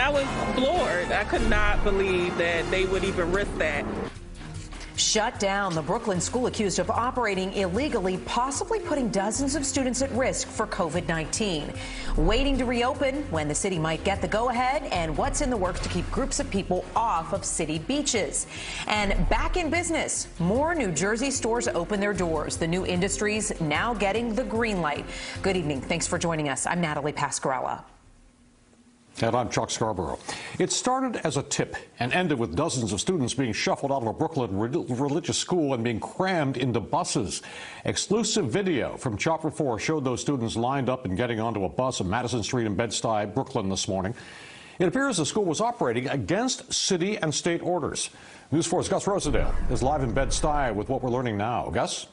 I was floored. I could not believe that they would even risk that. Shut down. The Brooklyn school accused of operating illegally, possibly putting dozens of students at risk for COVID-19. Waiting to reopen, when the city might get the go-ahead, and what's in the works to keep groups of people off of city beaches. And back in business, more New Jersey stores open their doors. The new industries now getting the green light. Good evening. Thanks for joining us. I'm Natalie Pascarella. And I'm Chuck Scarborough. It started as a tip and ended with dozens of students being shuffled out of a Brooklyn religious school and being crammed into buses. Exclusive video from Chopper 4 showed those students lined up and getting onto a bus on Madison Street in Bed-Stuy, Brooklyn this morning. It appears the school was operating against city and state orders. News 4's Gus Rosendale is live in Bed-Stuy with what we're learning now. Gus?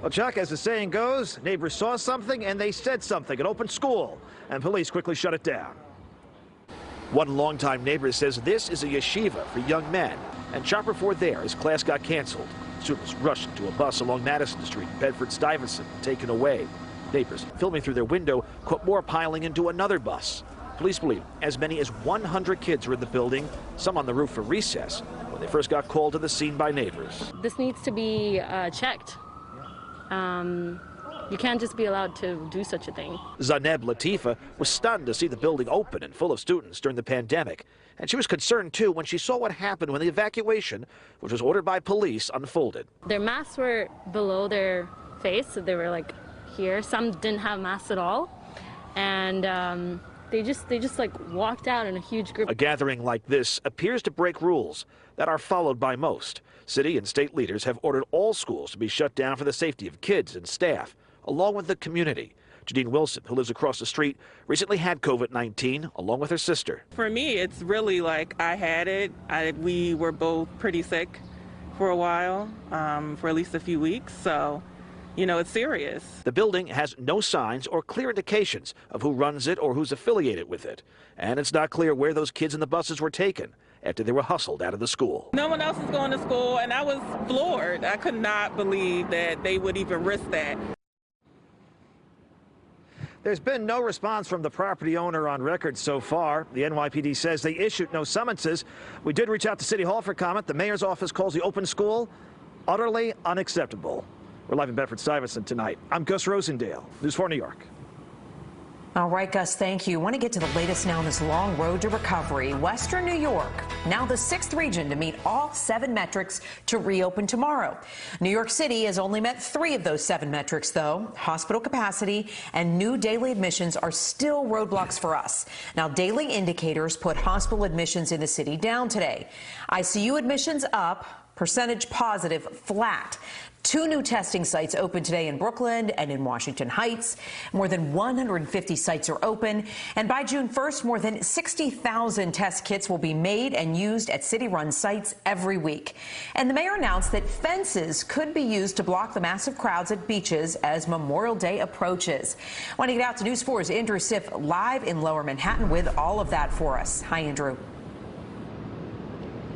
Well, Chuck, as the saying goes, neighbors saw something and they said something. An open school, and police quickly shut it down. One longtime neighbor says this is a yeshiva for young men, and Chopper 4 there as class got canceled. Students rushed into a bus along Madison Street, Bedford-Stuyvesant, taken away. Neighbors filming through their window caught more piling into another bus. Police believe as many as 100 kids were in the building, some on the roof for recess, when they first got called to the scene by neighbors. This needs to be checked. You can't just be allowed to do such a thing. Zaneb Latifa was stunned to see the building open and full of students during the pandemic. And she was concerned, too, when she saw what happened when the evacuation, which was ordered by police, unfolded. Their masks were below their face, so they were like here. Some didn't have masks at all. And they just like walked out in a huge group. A gathering like this appears to break rules that are followed by most. City and state leaders have ordered all schools to be shut down for the safety of kids and staff, along with the community. Janine Wilson, who lives across the street, recently had COVID-19 along with her sister. For me, it's really like I had it. We were both pretty sick for a while, for at least a few weeks. So, you know, it's serious. The building has no signs or clear indications of who runs it or who's affiliated with it. And it's not clear where those kids in the buses were taken after they were hustled out of the school. No one else is going to school, and I was floored. I could not believe that they would even risk that. There's been no response from the property owner on record so far. The NYPD says they issued no summonses. We did reach out to City Hall for comment. The mayor's office calls the open school utterly unacceptable. We're live in Bedford-Stuyvesant tonight. I'm Gus Rosendale, News 4 New York. All right, Gus, thank you. Want to get to the latest now on this long road to recovery. Western New York, now the 6th region to meet all 7 metrics to reopen tomorrow. New York City has only met 3 of those 7 metrics, though. Hospital capacity and new daily admissions are still roadblocks for us. Now, daily indicators put hospital admissions in the city down today. ICU admissions up, percentage positive flat. 2 new testing sites open today in Brooklyn and in Washington Heights. More than 150 sites are open. And by June 1st, more than 60,000 test kits will be made and used at city-run sites every week. And the mayor announced that fences could be used to block the massive crowds at beaches as Memorial Day approaches. I want to get out to News 4's Andrew Siff live in Lower Manhattan with all of that for us. Hi, Andrew.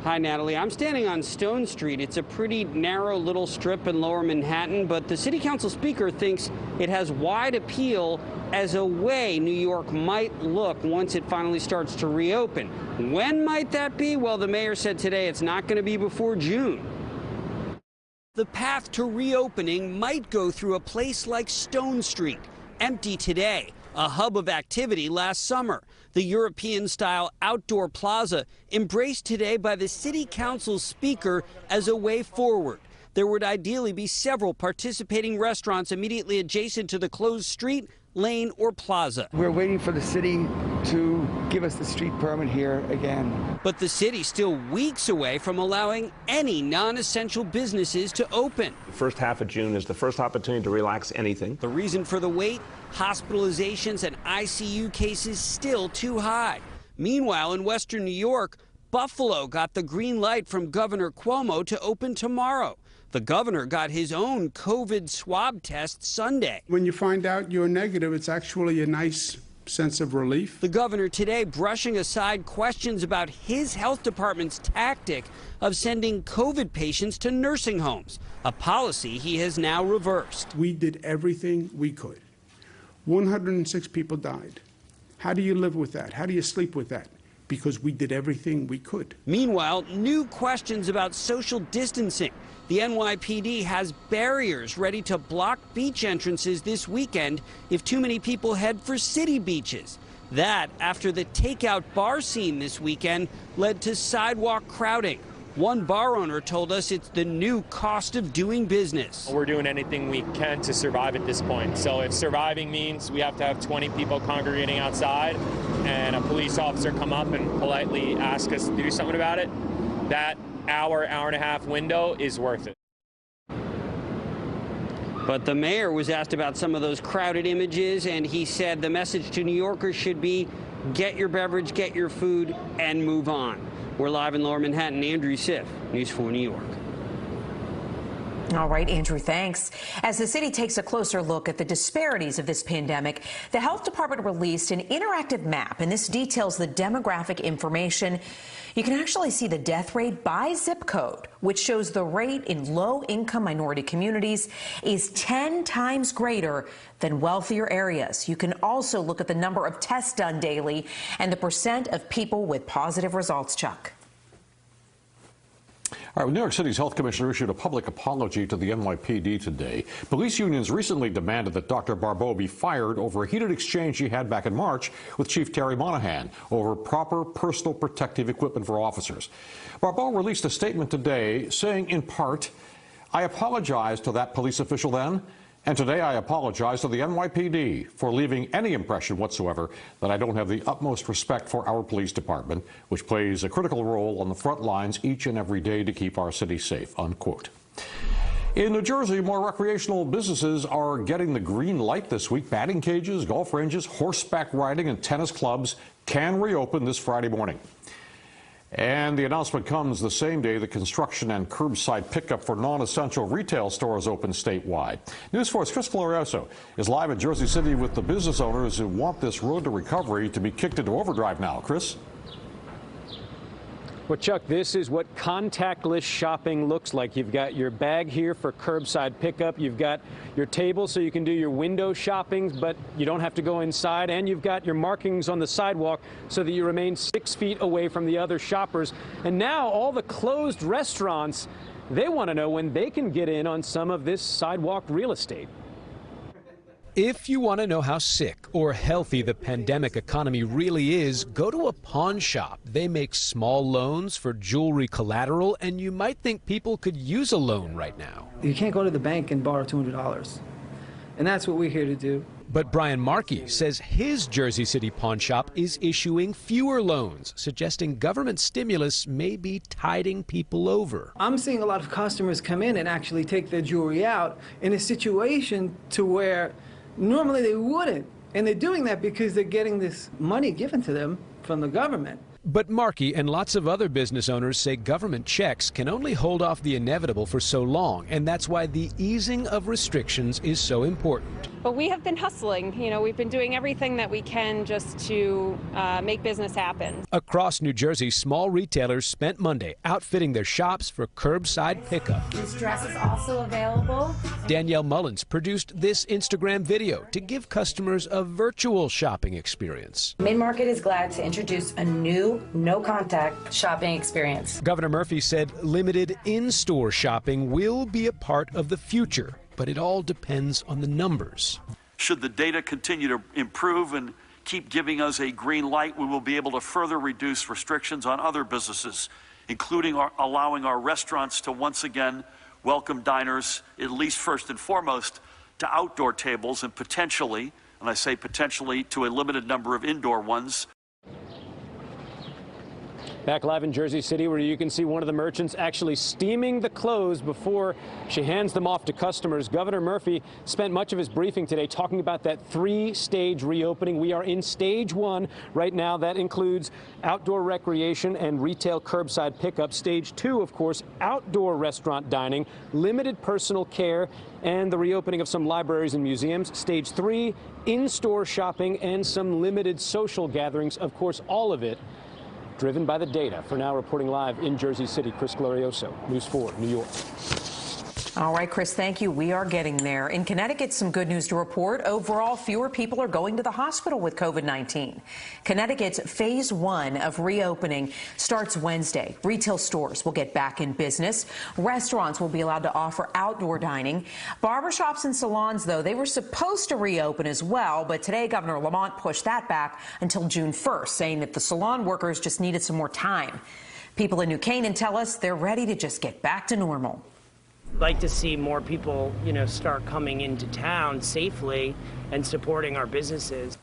Hi, Natalie. I'm standing on Stone Street. It's a pretty narrow little strip in Lower Manhattan, but the city council speaker thinks it has wide appeal as a way New York might look once it finally starts to reopen. When might that be? Well, the mayor said today it's not going to be before June. The path to reopening might go through a place like Stone Street, empty today, a hub of activity last summer. The European-style outdoor plaza embraced today by the city council speaker as a way forward. There would ideally be several participating restaurants immediately adjacent to the closed street, lane, or plaza. We're waiting for the city to give us the street permit here again. But the city's still weeks away from allowing any non-essential businesses to open. The first half of June is the first opportunity to relax anything. The reason for the wait? Hospitalizations and ICU cases still too high. Meanwhile, in Western New York, Buffalo got the green light from Governor Cuomo to open tomorrow. The governor got his own COVID swab test Sunday. When you find out you're negative, it's actually a nice sense of relief. The governor today brushing aside questions about his health department's tactic of sending COVID patients to nursing homes, a policy he has now reversed. We did everything we could. 106 people died. How do you live with that? How do you sleep with that? Because we did everything we could. Meanwhile, new questions about social distancing. The NYPD has barriers ready to block beach entrances this weekend if too many people head for city beaches. That after the takeout bar scene this weekend led to sidewalk crowding. One bar owner told us it's the new cost of doing business. We're doing anything we can to survive at this point. So if surviving means we have to have 20 people congregating outside and a police officer come up and politely ask us to do something about it, that hour and a half window is worth it. But the mayor was asked about some of those crowded images, and he said the message to New Yorkers should be get your beverage, get your food, and move on. We're live in Lower Manhattan. Andrew Siff, News 4 New York. All right, Andrew, thanks. As the city takes a closer look at the disparities of this pandemic, the health department released an interactive map, and this details the demographic information. You can actually see the death rate by zip code, which shows the rate in low-income minority communities is 10 times greater than wealthier areas. You can also look at the number of tests done daily and the percent of people with positive results, Chuck. All right, well, New York City's health commissioner issued a public apology to the NYPD today. Police unions recently demanded that Dr. Barbeau be fired over a heated exchange he had back in March with Chief Terry Monahan over proper personal protective equipment for officers. Barbeau released a statement today saying, in part, "I apologize to that police official then, and today I apologize to the NYPD for leaving any impression whatsoever that I don't have the utmost respect for our police department, which plays a critical role on the front lines each and every day to keep our city safe," unquote. In New Jersey, more recreational businesses are getting the green light this week. Batting cages, golf ranges, horseback riding, and tennis clubs can reopen this Friday morning. And the announcement comes the same day the construction and curbside pickup for non-essential retail stores open statewide. News 4's Chris Glorioso is live in Jersey City with the business owners who want this road to recovery to be kicked into overdrive now. Chris? Well, Chuck, this is what contactless shopping looks like. You've got your bag here for curbside pickup. You've got your table so you can do your window shopping, but you don't have to go inside. And you've got your markings on the sidewalk so that you remain 6 feet away from the other shoppers. And now all the closed restaurants, they want to know when they can get in on some of this sidewalk real estate. If you want to know how sick or healthy the pandemic economy really is, go to a pawn shop. They make small loans for jewelry collateral, and you might think people could use a loan right now. You can't go to the bank and borrow $200, and that's what we're here to do. But Brian Markey says his Jersey City pawn shop is issuing fewer loans, suggesting government stimulus may be tiding people over. I'm seeing a lot of customers come in and actually take their jewelry out in a situation to where normally they wouldn't, and they're doing that because they're getting this money given to them from the government. But Markey and lots of other business owners say government checks can only hold off the inevitable for so long, and that's why the easing of restrictions is so important. But we have been hustling. You know, we've been doing everything that we can just to make business happen. Across New Jersey, small retailers spent Monday outfitting their shops for curbside pickup. This dress is also available. Danielle Mullins produced this Instagram video to give customers a virtual shopping experience. Main Market is glad to introduce a new no-contact shopping experience. Governor Murphy said limited in-store shopping will be a part of the future, but it all depends on the numbers. Should the data continue to improve and keep giving us a green light, we will be able to further reduce restrictions on other businesses, including allowing our restaurants to once again welcome diners, at least first and foremost, to outdoor tables and potentially, and I say potentially, to a limited number of indoor ones. Back live in Jersey City, where you can see one of the merchants actually steaming the clothes before she hands them off to customers. Governor Murphy spent much of his briefing today talking about that 3-stage reopening. We are in stage 1 right now. That includes outdoor recreation and retail curbside pickup. Stage 2, of course, outdoor restaurant dining, limited personal care, and the reopening of some libraries and museums. Stage 3, in-store shopping and some limited social gatherings. Of course, all of it driven by the data. For now, reporting live in Jersey City, Chris Glorioso, News 4, New York. All right, Chris, thank you. We are getting there. In Connecticut, some good news to report. Overall, fewer people are going to the hospital with COVID-19. Connecticut's phase 1 of reopening starts Wednesday. Retail stores will get back in business. Restaurants will be allowed to offer outdoor dining. Barbershops and salons, though, they were supposed to reopen as well, but today Governor Lamont pushed that back until June 1st, saying that the salon workers just needed some more time. People in New Canaan tell us they're ready to just get back to normal. Like to see more people, start coming into town safely and supporting our businesses.